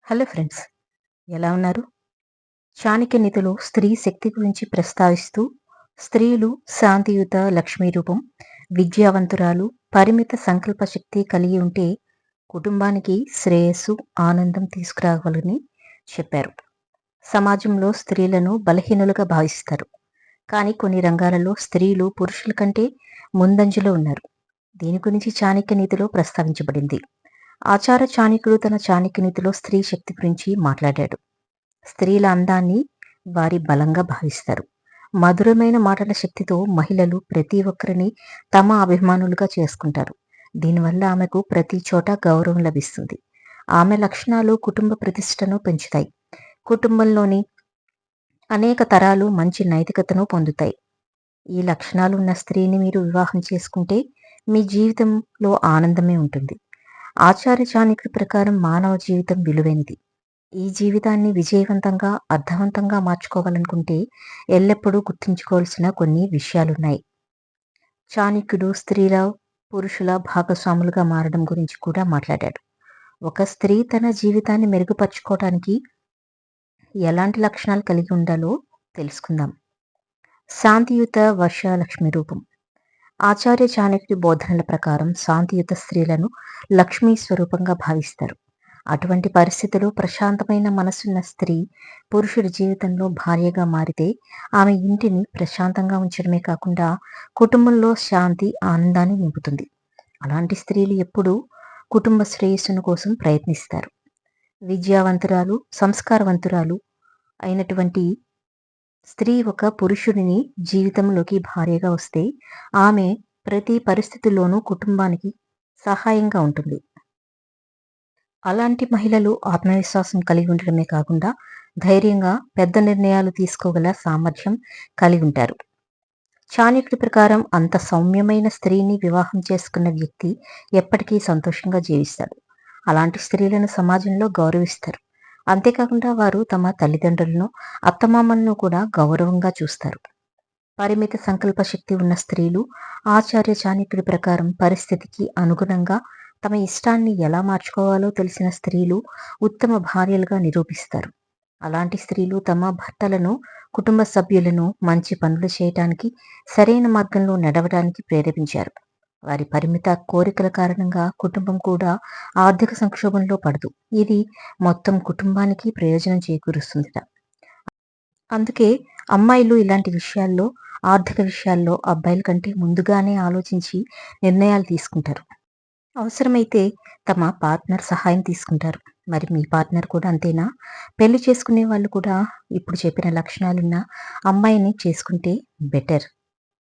Hello friends, ఎలా ఉన్నారు? చాణక్య నీతిలో స్త్రీ శక్తి గురించి ప్రస్తావిస్తూ, స్త్రీలు శాంతియుత లక్ష్మీ రూపం, విద్యావంతురాలు, పరిమిత సంకల్ప శక్తి కలిగి ఉంటే కుటుంబానికి శ్రేయస్సు, ఆనందం తీసుకురాగలరని చెప్పారు. సమాజంలో స్త్రీలను బలహీనులుగా భావిస్తారు. కానీ కొన్ని రంగాలలో స్త్రీలు పురుషుల కంటే ముందంజలో ఉన్నారు. దీని గురించి చాణక్య నీతిలో ప్రస్తావించబడింది. ఆచార్య చాణక్యుడు తన చాణక్య నీతిలో స్త్రీ శక్తి గురించి మాట్లాడాడు. స్త్రీల అందాన్ని వారి బలంగా భావిస్తారు. మధురమైన మాటల శక్తితో మహిళలు ప్రతి ఒక్కరిని తమ అభిమానులుగా చేసుకుంటారు. దీనివల్ల ఆమెకు ప్రతి చోట గౌరవం లభిస్తుంది. ఆమె లక్షణాలు కుటుంబ ప్రతిష్టను పెంచుతాయి. కుటుంబంలోని అనేక తరాలు మంచి నైతికతను పొందుతాయి. ఈ లక్షణాలు ఉన్న స్త్రీని మీరు వివాహం చేసుకుంటే మీ జీవితంలో ఆనందమే ఉంటుంది. ఆచార్య చాణక్యుడి ప్రకారం మానవ జీవితం విలువైనది. ఈ జీవితాన్ని విజయవంతంగా, అర్థవంతంగా మార్చుకోవాలనుకుంటే ఎల్లప్పుడూ గుర్తుంచుకోవాల్సిన కొన్ని విషయాలున్నాయి. చాణక్యుడు స్త్రీల, పురుషుల భాగస్వాములుగా మారడం గురించి కూడా మాట్లాడాడు. ఒక స్త్రీ తన జీవితాన్ని మెరుగుపరుచుకోవడానికి ఎలాంటి లక్షణాలు కలిగి ఉండాలో తెలుసుకుందాం. శాంతియుత వర్షలక్ష్మి రూపం. ఆచార్య చాణక్యుడి బోధనల ప్రకారం శాంతియుత స్త్రీలను లక్ష్మీ స్వరూపంగా భావిస్తారు. అటువంటి పరిస్థితుల్లో ప్రశాంతమైన మనసున్న స్త్రీ పురుషుడి జీవితంలో భార్యగా మారితే ఆమె ఇంటిని ప్రశాంతంగా ఉంచడమే కాకుండా కుటుంబంలో శాంతి, ఆనందాన్ని నింపుతుంది. అలాంటి స్త్రీలు ఎప్పుడూ కుటుంబ శ్రేయస్సును కోసం ప్రయత్నిస్తారు. విద్యావంతురాలు, సంస్కారవంతురాలు అయినటువంటి స్త్రీ ఒక పురుషుడిని జీవితంలోకి భార్యగా వస్తే ఆమె ప్రతి పరిస్థితుల్లోనూ కుటుంబానికి సహాయంగా ఉంటుంది. అలాంటి మహిళలు ఆత్మవిశ్వాసం కలిగి ఉండడమే కాకుండా ధైర్యంగా పెద్ద నిర్ణయాలు తీసుకోగల సామర్థ్యం కలిగి ఉంటారు. చాణక్యుడి ప్రకారం అంత సౌమ్యమైన స్త్రీని వివాహం చేసుకున్న వ్యక్తి ఎప్పటికీ సంతోషంగా జీవిస్తాడు. అలాంటి స్త్రీలను సమాజంలో గౌరవిస్తారు. అంతేకాకుండా వారు తమ తల్లిదండ్రులను, అత్తమామలను కూడా గౌరవంగా చూస్తారు. పరిమిత సంకల్ప శక్తి ఉన్న స్త్రీలు ఆచార్య చాణక్యుడి ప్రకారం పరిస్థితికి అనుగుణంగా తమ ఇష్టాన్ని ఎలా మార్చుకోవాలో తెలిసిన స్త్రీలు ఉత్తమ భార్యలుగా నిరూపిస్తారు. అలాంటి స్త్రీలు తమ భర్తలను, కుటుంబ సభ్యులను మంచి పనులు చేయటానికి, సరైన మార్గంలో నడవడానికి ప్రేరేపించారు. వారి పరిమిత కోరికల కారణంగా కుటుంబం కూడా ఆర్థిక సంక్షోభంలో పడదు. ఇది మొత్తం కుటుంబానికి ప్రయోజనం చేకూరుస్తుందట. అందుకే అమ్మాయిలు ఇలాంటి విషయాల్లో, ఆర్థిక విషయాల్లో అబ్బాయిల కంటే ముందుగానే ఆలోచించి నిర్ణయాలు తీసుకుంటారు. అవసరమైతే తమ పార్ట్నర్ సహాయం తీసుకుంటారు. మరి మీ పార్ట్నర్ కూడా అంతేనా? పెళ్లి చేసుకునే వాళ్ళు కూడా ఇప్పుడు చెప్పిన లక్షణాలున్న అమ్మాయిని చేసుకుంటే బెటర్.